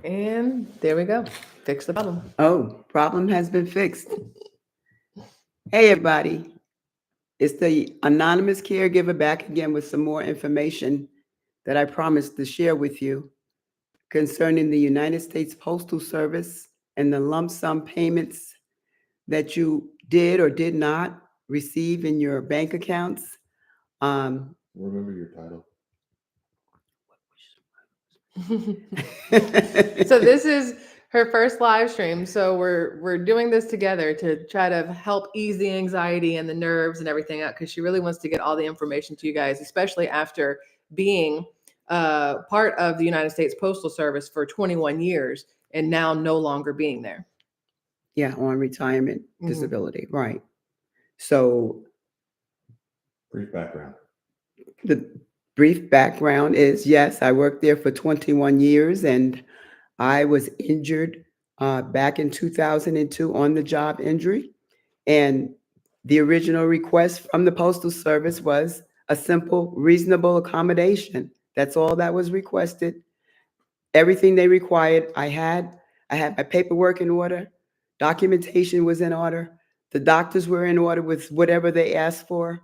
And there we go. Fix the problem. Oh, problem has been fixed. Hey, everybody. It's the anonymous caregiver back again with some more information that I promised to share with you concerning the United States Postal Service and the lump sum payments that you did or did not receive in your bank accounts. Remember your title. So this is her first live stream. So we're doing this together to try to help ease the anxiety and the nerves and everything out, because she really wants to get all the information to you guys, especially after being part of the United States Postal Service for 21 years and now no longer being there. Yeah, on retirement Mhm. disability, right. So Brief background. the brief background is, yes, I worked there for 21 years and I was injured back in 2002 on the job injury. And the original request from the Postal Service was a simple, reasonable accommodation. That's all that was requested. Everything they required, I had. I had my paperwork in order. Documentation was in order. The doctors were in order with whatever they asked for.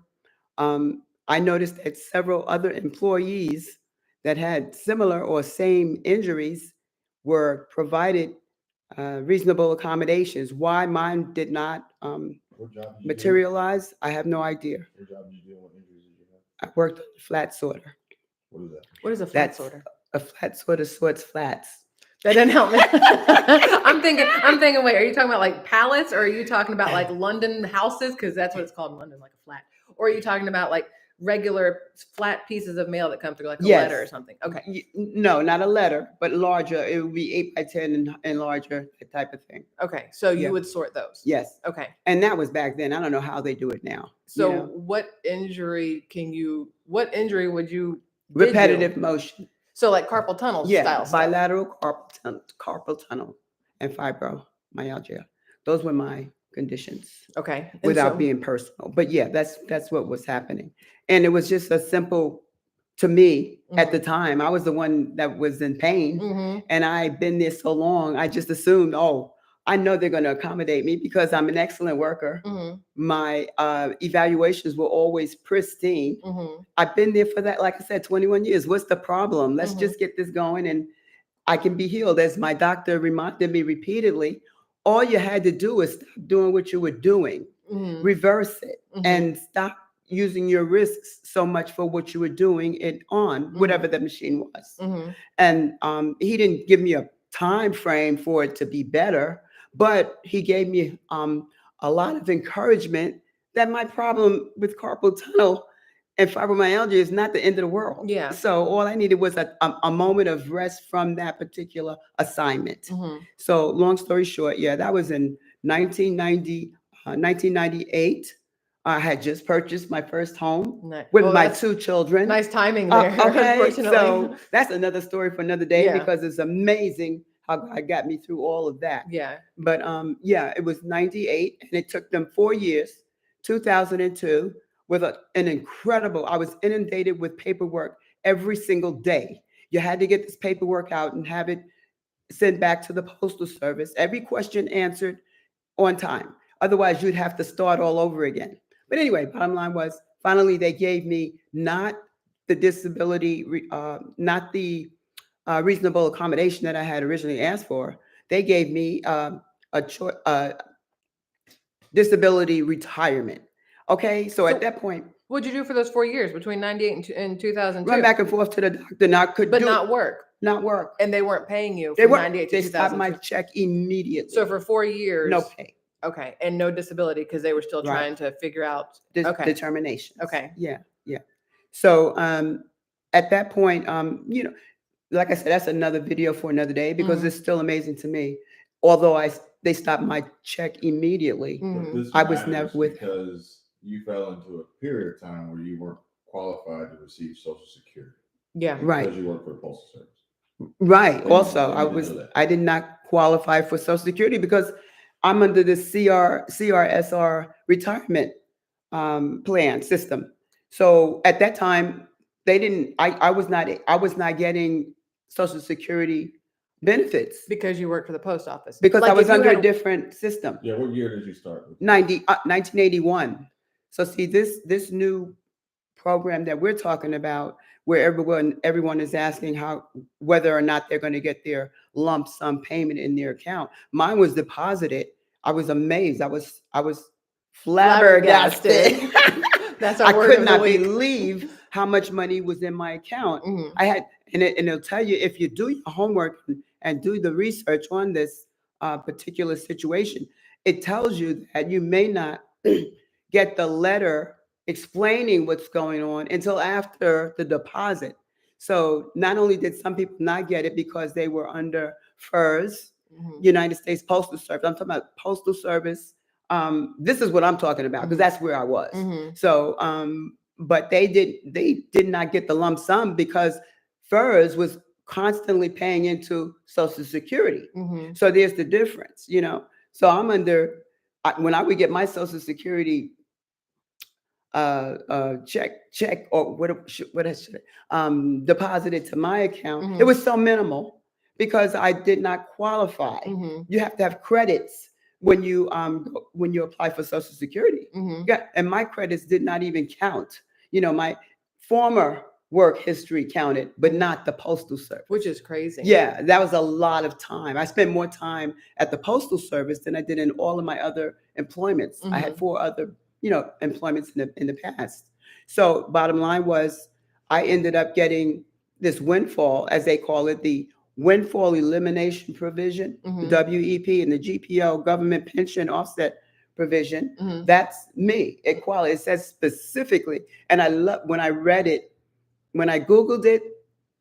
I noticed that several other employees that had similar or same injuries were provided reasonable accommodations. Why mine did not What job did you do? materialize, I have no idea. What job did you do? What injuries did you have? I worked on a flat sorter. What is that? What is a flat That's sorter? a flat sorter sorts flats. That didn't help me. I'm thinking, wait, are you talking about like pallets, or are you talking about like London houses? Because that's what it's called in London, like a flat. Or are you talking about like regular flat pieces of mail that come through, like a Yes. letter or something? Okay. No, not a letter, but larger. It would be 8 by 10 and larger, that type of thing. Okay. So Yeah. you would sort those. Yes. Okay. And that was back then. I don't know how they do it now. So you know? what injury would you? Repetitive motion. So like carpal tunnel Yeah, style stuff. bilateral carpal tunnel and fibromyalgia. Those were my conditions. Okay. And Without so- being personal. But yeah, that's what was happening. And it was just a simple, to me at the time, I was the one that was in pain. Mhm. And I've been there so long, I just assumed, oh, I know they're going to accommodate me because I'm an excellent worker. Mhm. My evaluations were always pristine. Mhm. I've been there for that, like I said, 21 years. What's the problem? Let's Mhm. just get this going and I can be healed. As my doctor reminded me repeatedly, all you had to do is stop doing what you were doing, Mhm. reverse it, Mhm. and stop using your risks so much for what you were doing it on, whatever the machine was. Mhm. And he didn't give me a time frame for it to be better, but he gave me a lot of encouragement that my problem with carpal tunnel and fibromyalgia is not the end of the world. Yeah. So all I needed was a moment of rest from that particular assignment. Mhm. So long story short, yeah, that was in 1998. I had just purchased my first home with Well, my that's 2 children. nice timing there. Okay, Unfortunately. so that's another story for another day Yeah. because it's amazing how God got me through all of that. Yeah. But yeah, it was 98 and it took them 4 years, 2002, with an incredible, I was inundated with paperwork every single day. You had to get this paperwork out and have it sent back to the Postal Service. Every question answered on time. Otherwise, you'd have to start all over again. But anyway, bottom line was finally they gave me not the disability, not the reasonable accommodation that I had originally asked for. They gave me a disability retirement. Okay, so at that point, what'd you do for those 4 years between 98 and 2002? run back and forth to the doctor, and I could But not work. not work. And they weren't paying you They from weren't. 98 to They stopped 2002. my check immediately. So for 4 years. No pay. Okay. And no disability because they were still Right. trying to figure out. Okay. Determination. Okay. Yeah, yeah. So at that point, like I said, that's another video for another day because it's still amazing to me. Although they stopped my check immediately. Mhm. This I was matters never with- because you fell into a period of time where you weren't qualified to receive Social Security Yeah. Right. because you work for the Postal Service. Right. Didn't- Also, didn't know that. I did not qualify for Social Security because I'm under the CRSR retirement plan system. So at that time, they didn't. I was not getting Social Security benefits Because you work for the post office. because I Like, was if you under had a different system. Yeah, what year did you start with? 1981. So see, this new program that we're talking about, where everyone is asking how whether or not they're going to get their lump sum payment in their account. Mine was deposited. I was amazed. I was flabbergasted. That's I our word could of the not week. believe how much money was in my account. Mhm. I had, and it'll tell you if you do your homework and do the research on this particular situation. It tells you that you may not get the letter explaining what's going on until after the deposit. So not only did some people not get it because they were under FERS, Mhm. United States Postal Service. I'm talking about Postal Service. This is what I'm talking about because that's where I was. Mhm. So, but they did not get the lump sum because FERS was constantly paying into Social Security. Mhm. So there's the difference, you know. So I'm under when I would get my Social Security check or what I should deposited to my account, it Mhm. was so minimal because I did not qualify. Mhm. You have to have credits when you apply for Social Security. Mhm. Yeah, and my credits did not even count. You know, my former work history counted, but not the Postal Service. Which is crazy. Yeah, that was a lot of time. I spent more time at the Postal Service than I did in all of my other employments. I had Mhm. 4 other, employments in the past. So bottom line was I ended up getting this windfall, as they call it, the windfall elimination provision, the Mhm. WEP and the GPO government pension offset provision. Mhm. That's me. Equality. It says specifically, and I love when I read it, when I Googled it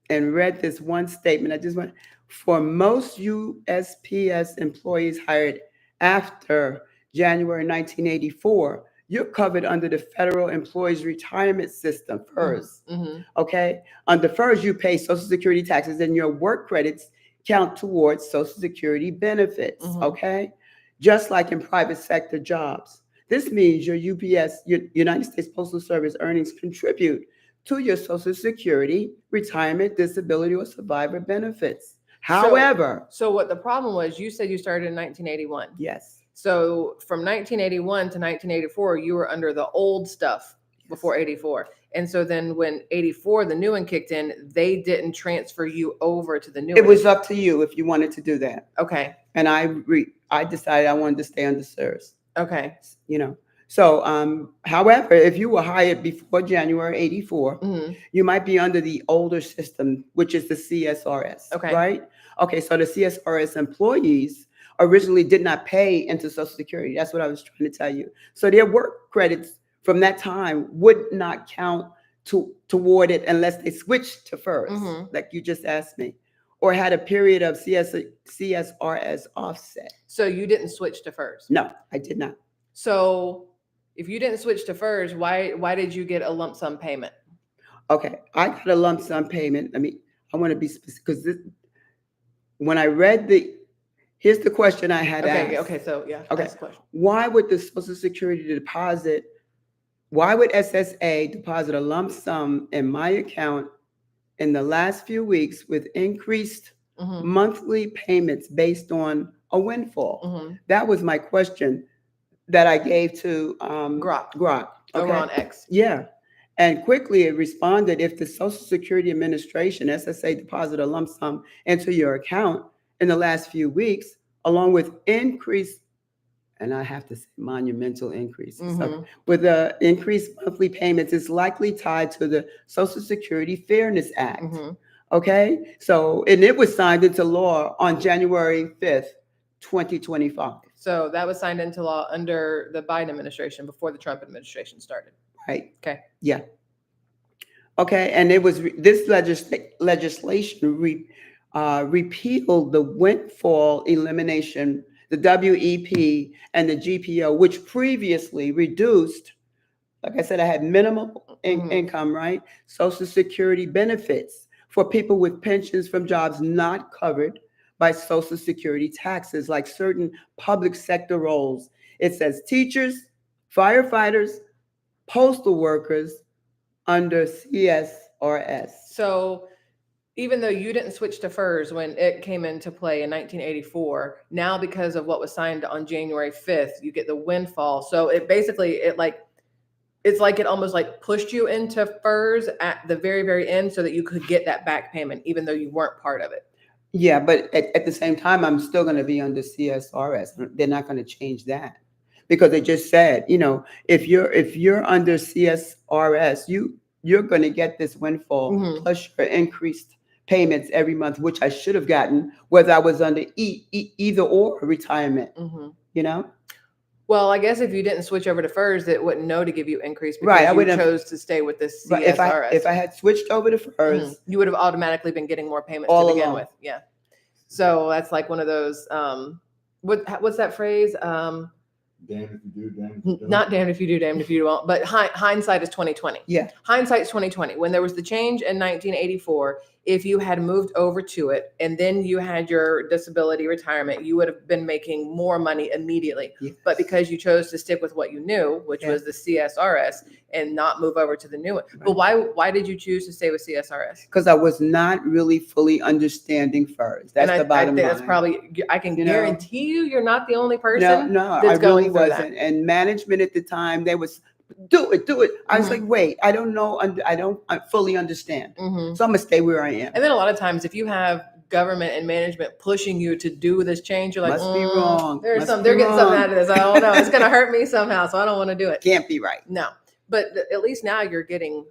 and read this one statement. I just want for most USPS employees hired after January 1984, you're covered under the Federal Employees Retirement System, FERS. Mhm. Okay? Under FERS, you pay Social Security taxes and your work credits count towards Social Security benefits. Mhm. Okay? Just like in private sector jobs. This means your UPS, your United States Postal Service earnings contribute to your Social Security, retirement, disability, or survivor benefits. However, So what the problem was, you said you started in 1981. yes, So from 1981 to 1984, you were under the old stuff before 84. And so then when 84, the new one kicked in, they didn't transfer you over to the new it one. was up to you if you wanted to do that. Okay. And I decided I wanted to stay under CERS. Okay. You know. So, however, if you were hired before January 84, Mhm. you might be under the older system, which is the CSRS. Okay. Right? Okay, so the CSRS employees originally did not pay into Social Security. That's what I was trying to tell you. So their work credits from that time would not count toward it unless they switched to FERS, Mhm. like you just asked me, or had a period of CSRS offset. So you didn't switch to FERS. No, I did not. So if you didn't switch to FERS, why did you get a lump sum payment? Okay, I got a lump sum payment. I want to be specific because when I read here's the question I had Okay. asked. Okay. So yeah. Okay. That's the question. Why would the Social Security deposit, why would SSA deposit a lump sum in my account in the last few weeks with increased Mhm. monthly payments based on a windfall? Mhm. That was my question that I gave to Grok. Grok. Over Okay. on X. Yeah. And quickly it responded, if the Social Security Administration, SSA, deposit a lump sum into your account in the last few weeks, along with increased, and I have to say monumental increases, Mhm. with the increased monthly payments, is likely tied to the Social Security Fairness Act. Mhm. Okay. So, and it was signed into law on January 5th, 2025. So that was signed into law under the Biden administration before the Trump administration started. Right. Okay. Yeah. Okay, and it was this legislation repealed the windfall elimination, the WEP and the GPO, which previously reduced, like I said, I had minimal Mhm. income, right? Social Security benefits for people with pensions from jobs not covered by Social Security taxes, like certain public sector roles. It says teachers, firefighters, postal workers under CSRS. So even though you didn't switch to FERS when it came into play in 1984, now because of what was signed on January 5th, you get the windfall. So it basically, it's like it almost like pushed you into FERS at the very, very end so that you could get that back payment, even though you weren't part of it. Yeah, but at the same time, I'm still going to be under CSRS. They're not going to change that because they just said, if you're under CSRS, you're going to get this windfall Mhm. plus your increased payments every month, which I should have gotten whether I was under either or retirement. Mhm. Well, I guess if you didn't switch over to FERS, it wouldn't know to give you increase because Right, I you wouldn't have- chose to stay with this But CSRS. if I had switched over to FERS, You would have automatically been getting more payments All to begin along. with. Yeah. So that's like one of those, what's that phrase? Damned if you do, damned if you don't. Not damned if you do, damned if you don't, but hindsight is 2020. yeah, Hindsight's 2020. When there was the change in 1984, if you had moved over to it and then you had your disability retirement, you would have been making more money immediately. yes. But because you chose to stick with what you knew, which Yeah. was the CSRS, and not move over to the new one. But why did you choose to stay with CSRS? Because I was not really fully understanding FERS. That's And the bottom think line. that's probably, I can You know? guarantee you're not the only person. No, I that's going really through that. wasn't. And management at the time, they was do it. I was Mhm. like, wait, I don't know, I don't fully understand. Mhm. So I'm gonna stay where I am. And then a lot of times, if you have government and management pushing you to do this change, you're like, Must be wrong. They're Must getting be something wrong." out of this. I don't know. It's going to hurt me somehow, so I don't want to do it. Can't be right. No, but at least now you're getting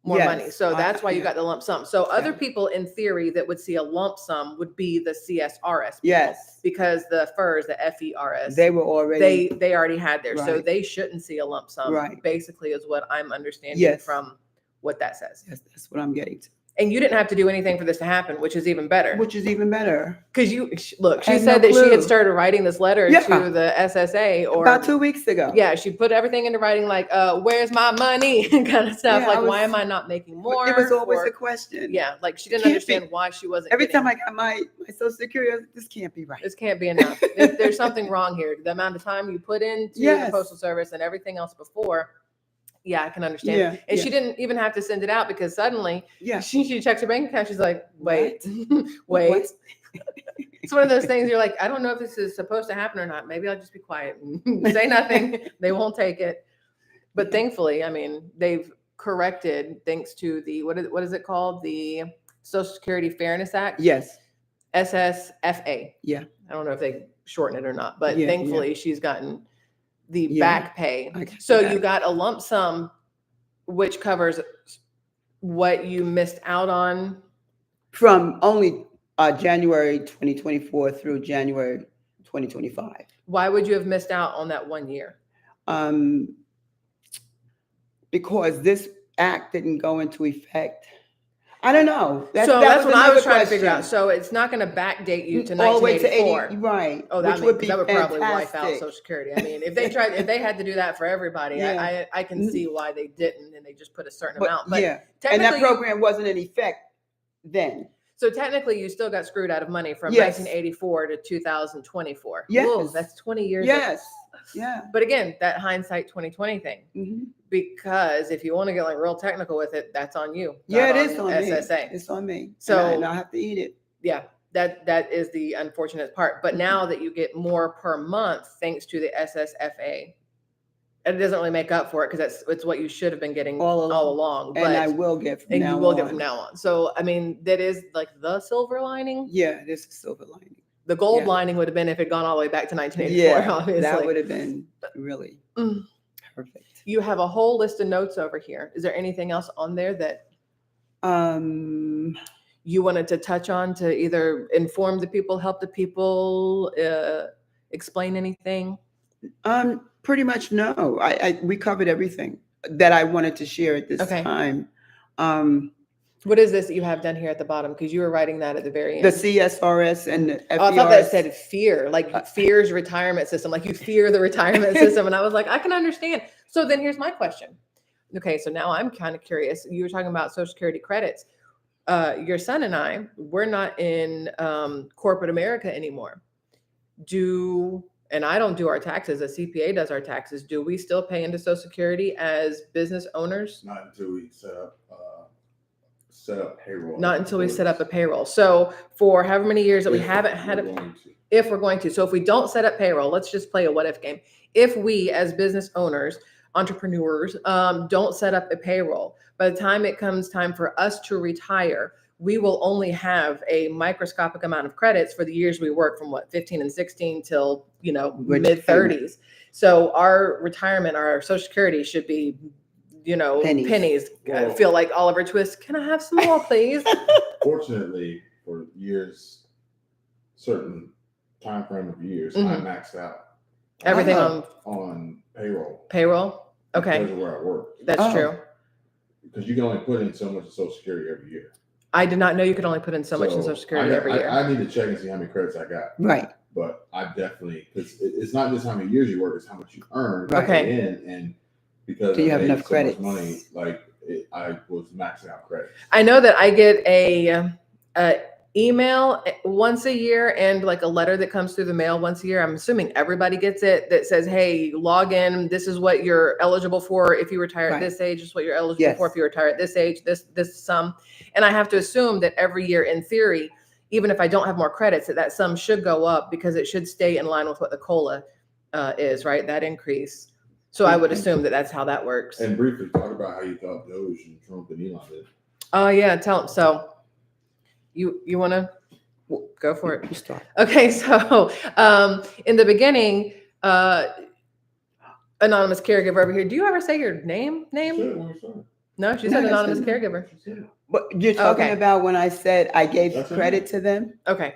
more Yes, money, so that's why you yeah. got the lump sum. So other Yeah. people, in theory, that would see a lump sum would be the CSRS people, Yes, because the FERS, the FERS, they were already. they already had theirs, so Right. they shouldn't see a lump sum. Right. Basically, is what I'm understanding Yes. from what that says. Yes, that's what I'm getting to. And you didn't have to do anything for this to happen, which is even better. Which is even better. Because look, she I had said no that she had clue. started writing this letter Yeah. to the SSA, or About 2 weeks ago. yeah, she put everything into writing, like, where's my money, kind of stuff. Yeah, like, I was- why am I not making more? It was always Or- a question. yeah, like she didn't Can't understand be. why she wasn't. Every getting- time I got my Social Security, I was like, this can't be right. this can't be enough. There's something wrong here. The amount of time you put into Yes. the Postal Service and everything else before. Yeah, I can understand. Yeah, And yeah. she didn't even have to send it out, because suddenly Yeah. she checks her bank account. She's like, wait, What? wait. It's one of those things you're like, I don't know if this is supposed to happen or not. Maybe I'll just be quiet and say nothing. They won't take it. But Yeah. thankfully, I mean, they've corrected, thanks to the, what is it called? The Social Security Fairness Act. Yes. SSFA. Yeah. I don't know if they shorten it or not, but Yeah, thankfully she's gotten the Yeah. back pay. I got So that. you got a lump sum, which covers what you missed out on. From only January 2024 through January 2025. Why would you have missed out on that 1 year? Because this act didn't go into effect. I don't know. So that that's what I another was trying to figure out. question. So it's not going to backdate you to All the way to 1984. 80, right? Oh, that, which would be that would probably wipe out fantastic. Social Security. I mean, if they had to do that for everybody, Yeah. I can see why they didn't, and they just put a certain But, amount. But yeah, and that technically, program wasn't in effect then. so technically, you still got screwed out of money from Yes. 1984 to 2024. Yes. Whoa, that's 20 years. Yes. Yeah. But again, that hindsight 2020 thing, Mhm. because if you want to get like real technical with it, that's on you. Yeah, not it is on SSA. me. It's on me. So- and I have to eat it. Yeah, that is the unfortunate part. But now that you get more per month thanks to the SSFA, it doesn't really make up for it, because it's what you should have been getting All all along. along. And I But will get from and now you will on. get from now on. So I mean, that is like the silver lining. Yeah, there's a silver lining. The gold Yeah. lining would have been if it gone all the way back to 1984. Yeah, Obviously, that would have been really Mm. perfect. You have a whole list of notes over here. Is there anything else on there that you wanted to touch on, to either inform the people, help the people, explain anything? Pretty much no. We covered everything that I wanted to share at this Okay. time. What is this that you have done here at the bottom? Because you were writing that at the very end. The CSRS and the FERS. Oh, I thought that said fear, like fear's retirement system, like you fear the retirement system. And I was like, I can understand. So then here's my question. Okay, so now I'm kind of curious. You were talking about Social Security credits. Your son and I, we're not in corporate America anymore. And I don't do our taxes. A CPA does our taxes. Do we still pay into Social Security as business owners? Not until we set up set up payroll. Not until we set up a payroll. So for however many years that we haven't had We're a, going to. if we're going to. So if we don't set up payroll, let's just play a what if game. If we as business owners, entrepreneurs, don't set up a payroll, by the time it comes time for us to retire, we will only have a microscopic amount of credits for the years we work from 15 and 16 till, Which- mid 30s. So our retirement, our Social Security should be, pennies. I Well- feel like Oliver Twist. Can I have some more, please? Fortunately, for years, certain time frame of years, I Mhm. maxed out Everything Oh. on payroll. payroll. Okay, Because of where I work. that's Oh. true. Because you can only put in so much of Social Security every year. I did not know you could only put in so much in Social Security every year. I need to check and see how many credits I got. Right. But I definitely, because it's not just how many years you work, it's how much you earn. Right. Okay. And because Do you I have made enough so much credits? money, I was maxing out credits. I know that I get a email once a year and like a letter that comes through the mail once a year. I'm assuming everybody gets it that says, hey, log in. This is what you're eligible for if you retire at Right. this age. This is what you're eligible Yes. for if you retire at this age, this sum. And I have to assume that every year in theory, even if I don't have more credits, that sum should go up because it should stay in line with what the COLA is, right? That increase. So I would assume that that's how that works. And briefly talk about how you thought Doge and Trump and Elon did. Oh yeah, tell. So you want to go for it? You start. Okay, so in the beginning, anonymous caregiver over here. Do you ever say your name? Sure, when you started. No, she No, said that's anonymous it. caregiver. She said it. But you're talking Okay. about when I said I gave That's credit okay. to them? Okay.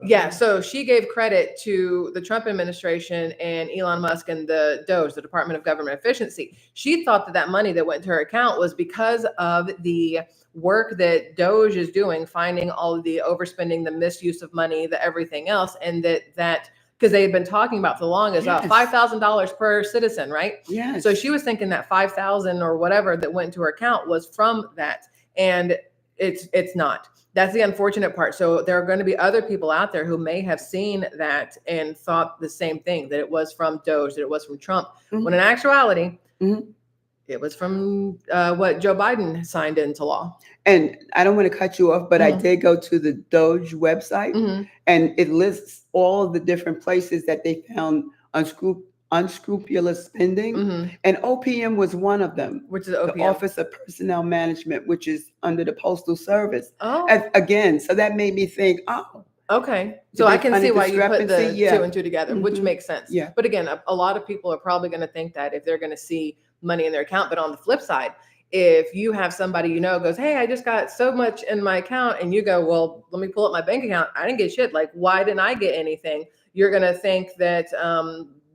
Yeah. So she gave credit to the Trump administration and Elon Musk and the DOGE, the Department of Government Efficiency. She thought that money that went into her account was because of the work that DOGE is doing, finding all of the overspending, the misuse of money, the everything else, and that because they had been talking about for the longest about Yes. $5,000 per citizen, right? Yes. So she was thinking that 5,000 or whatever that went into her account was from that, and it's not. That's the unfortunate part. So there are going to be other people out there who may have seen that and thought the same thing, that it was from DOGE, that it was from Trump, Mhm. when in actuality, Mhm. it was from what Joe Biden signed into law. And I don't want to cut you off, but I Mhm. did go to the Doge website Mhm. and it lists all the different places that they found unscrupulous spending. Mhm. And OPM was one of them. Which is The OPM. Office of Personnel Management, which is under the Postal Service. Oh, Again, so that made me think, oh, okay. Did So they I can find a see why you put the discrepancy? Yeah. 2 and 2 together, which Mhm. makes sense. Yeah. But again, a lot of people are probably going to think that if they're going to see money in their account. But on the flip side, if you have somebody goes, hey, I just got so much in my account, and you go, well, let me pull up my bank account. I didn't get shit. Like, why didn't I get anything? You're going to think that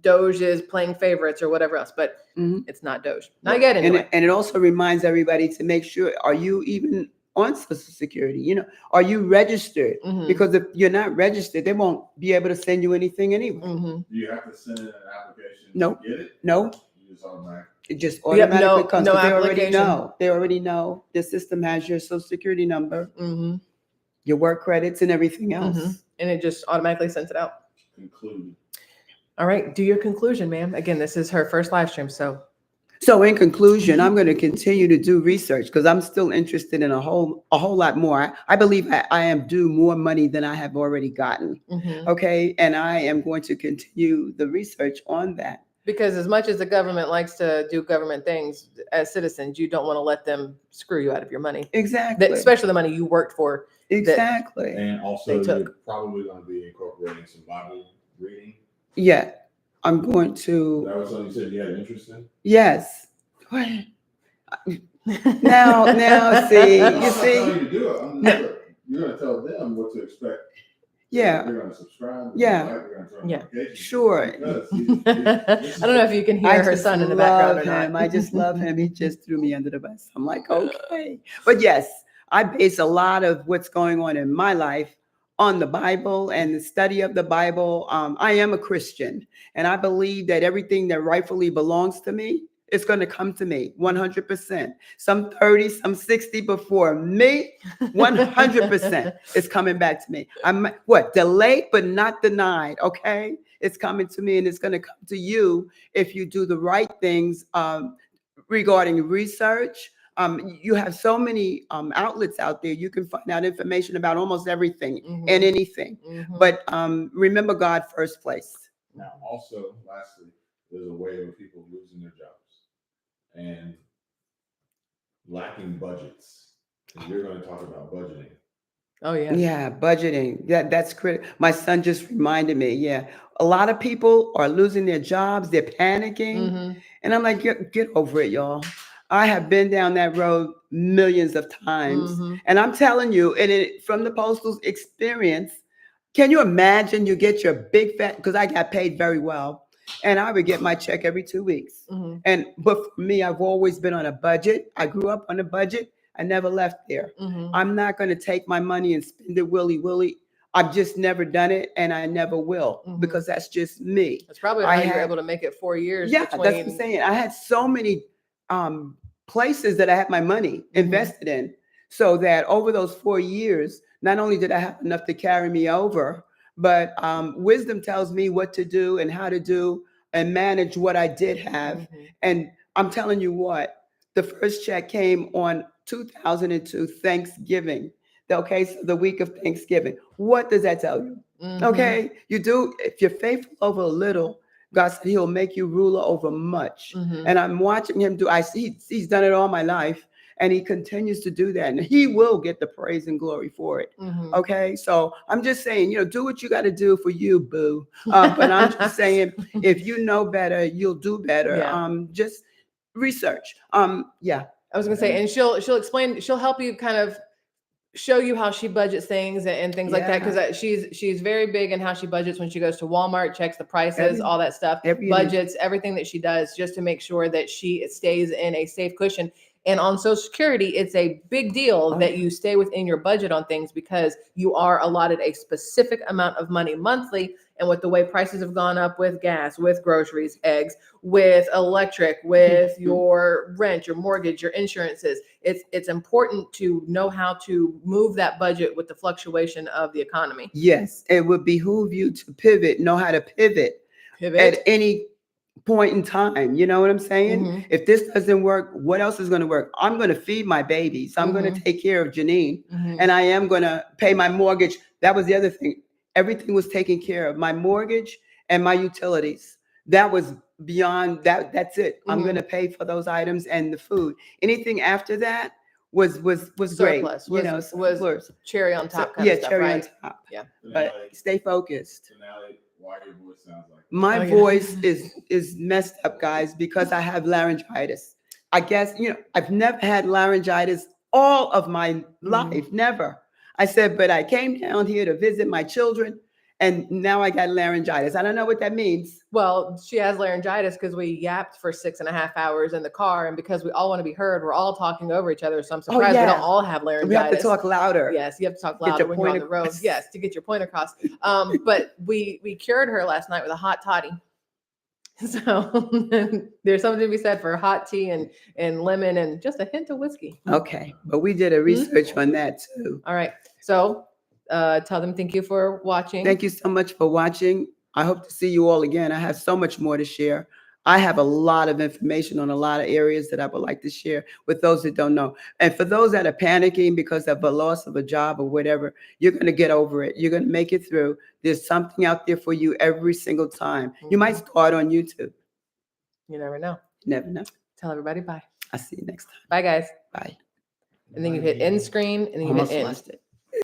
Doge is playing favorites or whatever else, but Mhm. it's not Doge. Not yet, and anyway. it also reminds everybody to make sure, are you even on Social Security? Are you registered? Mhm. Because if you're not registered, they won't be able to send you anything anyway. Mhm. Do you have to send in an application Nope. to get it? No, You just automatically. it just Yep, automatically comes. no 'Cause they already application. know. They already know the system has your Social Security number, Mhm. your work credits, and everything else. Mhm. And it just automatically sends it out. Conclude. All right, do your conclusion, ma'am. Again, this is her first live stream, so So in conclusion, I'm going to continue to do research because I'm still interested in a whole lot more. I believe I am due more money than I have already gotten. mhm. Okay. And I am going to continue the research on that. Because as much as the government likes to do government things, as citizens, you don't want to let them screw you out of your money, Exactly. especially the money you worked for. Exactly. And also, They took. you're probably going to be incorporating some Bible reading. Yeah. I'm going to, That was something you said you had interest in? yes. What? Now, see, I'm you not see, telling you to do it. You're going to tell them what to expect. yeah, They're going to subscribe. Yeah. They're going to turn Yeah. notifications. Sure. Because I don't know if you can hear I her just son in the background or love him. not. I just love him. He just threw me under the bus. I'm like, okay. But yes, I base a lot of what's going on in my life on the Bible and the study of the Bible. I am a Christian, and I believe that everything that rightfully belongs to me is going to come to me 100%. Some 30, some 60 before me, 100% is coming back to me. I'm delayed but not denied. Okay, it's coming to me, and it's going to come to you if you do the right things regarding research, You have so many outlets out there. You can find out information about almost everything Mhm. and anything. Mhm. But remember God first place. Now, also, lastly, there's a wave of people losing their jobs and lacking budgets. And we're going to talk about budgeting. Oh yeah. Yeah, budgeting. That's critical. My son just reminded me. Yeah, a lot of people are losing their jobs. They're panicking, Mhm. and I'm like, get over it, y'all. I have been down that road millions of times, Mhm. and I'm telling you, from the postal experience, can you imagine? You get your big fat because I got paid very well, and I would get my check every 2 weeks. Mhm. But for me, I've always been on a budget. I grew up on a budget. I never left there. Mhm. I'm not going to take my money and spend it willy-willy. I've just never done it, and I never will Mhm. because that's just me. That's probably I how you were had- able to make it 4 years Yeah, that's what I'm between. saying. I had so many places that I had my money invested in, so that over those 4 years, not only did I have enough to carry me over, but wisdom tells me what to do and how to do and manage what I did have. Mhm. And I'm telling you what, the first check came on 2002 Thanksgiving. Okay, so the week of Thanksgiving. What does that tell you? Mhm. Okay, you do, if you're faithful over a little, God said he'll make you ruler over much. Mhm. And I'm watching him do, I see he's done it all my life, and he continues to do that. And he will get the praise and glory for it. Mhm. Okay, so I'm just saying, do what you got to do for you, boo. But I'm just saying, if you know better, you'll do better. Yeah. Just research. Yeah. I was gonna say, and she'll explain, she'll help you kind of show you how she budgets things and things like that, because she's very big in how she budgets when she goes to Walmart, checks the prices, all that stuff, budgets, everything that she does, just to make sure that she stays in a safe cushion. And on Social Security, it's a big deal that you stay within your budget on things, because you are allotted a specific amount of money monthly. And with the way prices have gone up with gas, with groceries, eggs, with electric, with your rent, your mortgage, your insurances, it's important to know how to move that budget with the fluctuation of the economy. Yes, it would behoove you to pivot, know how to pivot at any point in time. You know what I'm saying? Mhm. If this doesn't work, what else is going to work? I'm going to feed my babies. I'm going to take care of Janine, and I am going to pay my mortgage. That was the other thing. Everything was taken care of. My mortgage and my utilities. That was beyond that. That's it. I'm going to pay for those items and the food. Anything after that was Surplus, great. was cherry on top kind yeah, of stuff, cherry right? on top. Yeah. But stay focused. So now, why your voice sounds like that? My Oh, yeah. voice is messed up, guys, because I have laryngitis. I guess, I've never had laryngitis all of my life, never. I said, but I came down here to visit my children, and now I got laryngitis. I don't know what that means. Well, she has laryngitis because we yapped for 6.5 hours in the car, and because we all want to be heard, we're all talking over each other. So I'm surprised we don't all have laryngitis. We have to talk louder. Yes, you have to talk louder when you're on the road. Yes, to get your point across. But we cured her last night with a hot toddy. So there's something to be said for hot tea and lemon and just a hint of whiskey. Okay, but we did a research on that too. All right. So tell them thank you for watching. Thank you so much for watching. I hope to see you all again. I have so much more to share. I have a lot of information on a lot of areas that I would like to share with those that don't know. And for those that are panicking because of a loss of a job or whatever, you're going to get over it. You're going to make it through. There's something out there for you every single time. You might start on YouTube. You never know. You never know. Tell everybody bye. I'll see you next time. Bye, guys. Bye. And then you hit end screen, and then you hit end. Lost it.